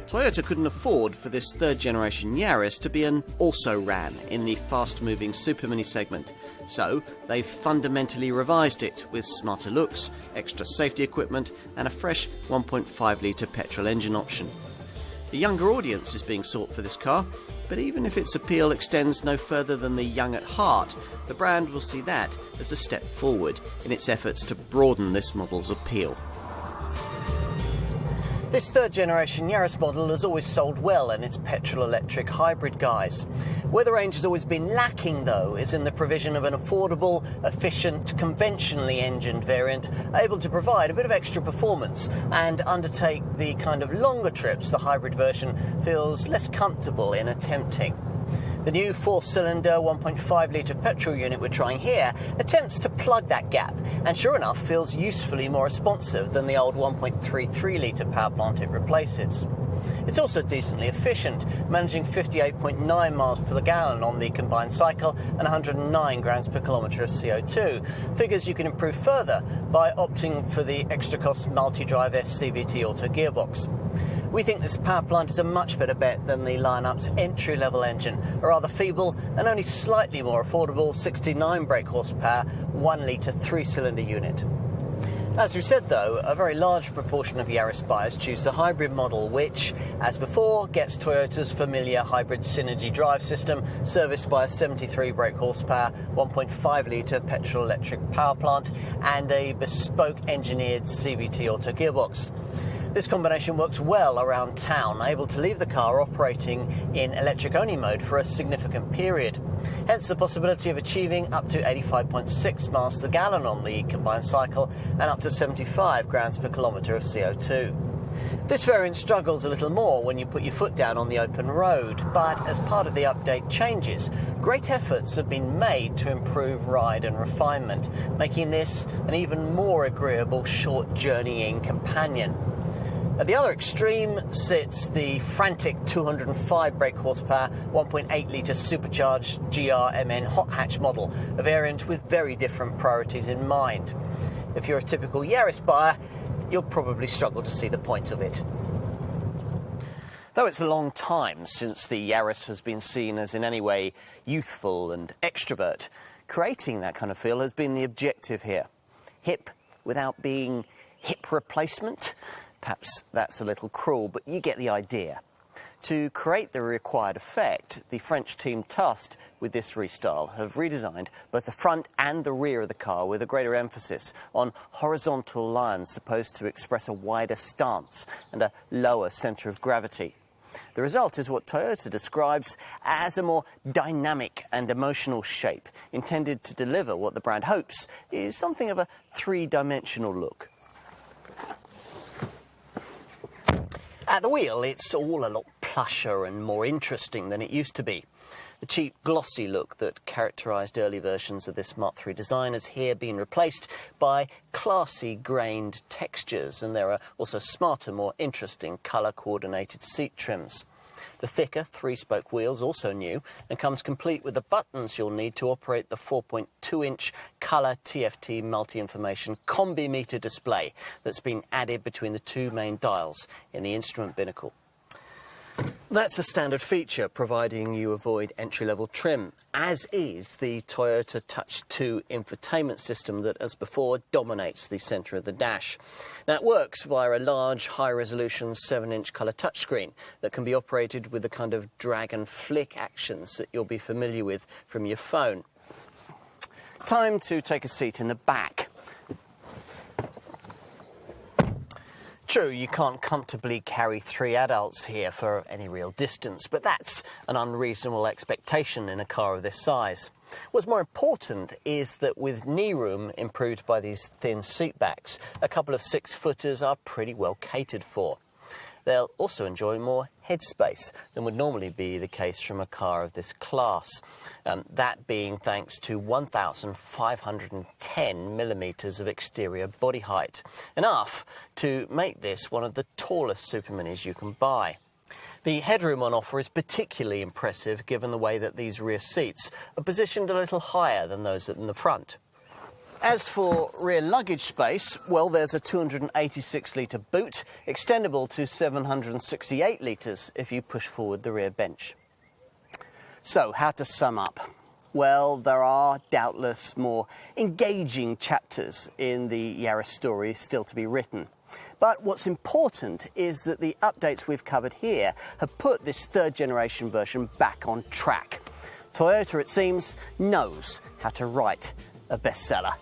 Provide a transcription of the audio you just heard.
Toyota couldn't afford for this third-generation Yaris to be an also-ran in the fast-moving Super Mini segment, so they've fundamentally revised it with smarter looks, extra safety equipment and a fresh 1.5-litre petrol engine option. A younger audience is being sought for this car, but even if its appeal extends no further than the young at heart, the brand will see that as a step forward in its efforts to broaden this model's appeal. This third-generation Yaris model has always sold well in its petrol-electric hybrid guise. Where the range has always been lacking, though, is in the provision of an affordable, efficient, conventionally engined variant able to provide a bit of extra performance and undertake the kind of longer trips the hybrid version feels less comfortable in attempting. The new 4-cylinder 1.5-litre petrol unit we're trying here attempts to plug that gap and sure enough feels usefully more responsive than the old 1.33-litre power plant it replaces. It's also decently efficient, managing 58.9 miles per gallon on the combined cycle and 109 grams per kilometre of CO2, figures you can improve further by opting for the extra cost multi-drive SCVT auto gearbox. We think this power plant is a much better bet than the line-up's entry-level engine, a rather feeble and only slightly more affordable 69 brake horsepower 1-litre 3-cylinder unit. As we said though, a very large proportion of Yaris buyers choose the hybrid model which, as before, gets Toyota's familiar hybrid synergy drive system serviced by a 73 brake horsepower 1.5-litre petrol-electric power plant and a bespoke engineered CVT auto gearbox. This combination works well around town, able to leave the car operating in electric-only mode for a significant period. Hence the possibility of achieving up to 85.6 miles per gallon on the combined cycle and up to 75 grams per kilometre of CO2. This variant struggles a little more when you put your foot down on the open road, but as part of the update changes, great efforts have been made to improve ride and refinement, making this an even more agreeable short journeying companion. At the other extreme sits the frantic 205 brake horsepower 1.8-litre supercharged GRMN hot hatch model, a variant with very different priorities in mind. If you're a typical Yaris buyer, you'll probably struggle to see the point of it. Though it's a long time since the Yaris has been seen as in any way youthful and extrovert, creating that kind of feel has been the objective here. Hip without being hip replacement? Perhaps that's a little cruel, but you get the idea. To create the required effect, the French team tasked with this restyle have redesigned both the front and the rear of the car with a greater emphasis on horizontal lines supposed to express a wider stance and a lower centre of gravity. The result is what Toyota describes as a more dynamic and emotional shape, intended to deliver what the brand hopes is something of a three-dimensional look. At the wheel, it's all a lot plusher and more interesting than it used to be. The cheap, glossy look that characterised early versions of this Mark III design has here been replaced by classy, grained textures, and there are also smarter, more interesting, colour-coordinated seat trims. The thicker three-spoke wheel's also new and comes complete with the buttons you'll need to operate the 4.2-inch colour TFT multi-information combi meter display that's been added between the two main dials in the instrument binnacle. That's a standard feature, providing you avoid entry-level trim, as is the Toyota Touch 2 infotainment system that, as before, dominates the centre of the dash. Now, it works via a large, high-resolution 7-inch colour touchscreen that can be operated with the kind of drag and flick actions that you'll be familiar with from your phone. Time to take a seat in the back. True, you can't comfortably carry 3 adults here for any real distance, but that's an unreasonable expectation in a car of this size. What's more important is that with knee room improved by these thin seat backs, a couple of 6-footers are pretty well catered for. They'll also enjoy more headspace than would normally be the case from a car of this class. That being thanks to 1,510 millimetres of exterior body height, enough to make this one of the tallest Super Minis you can buy. The headroom on offer is particularly impressive given the way that these rear seats are positioned a little higher than those in the front. As for rear luggage space, well, there's a 286-litre boot, extendable to 768 litres if you push forward the rear bench. So, how to sum up? Well, there are doubtless more engaging chapters in the Yaris story still to be written. But what's important is that the updates we've covered here have put this third-generation version back on track. Toyota, it seems, knows how to write a bestseller.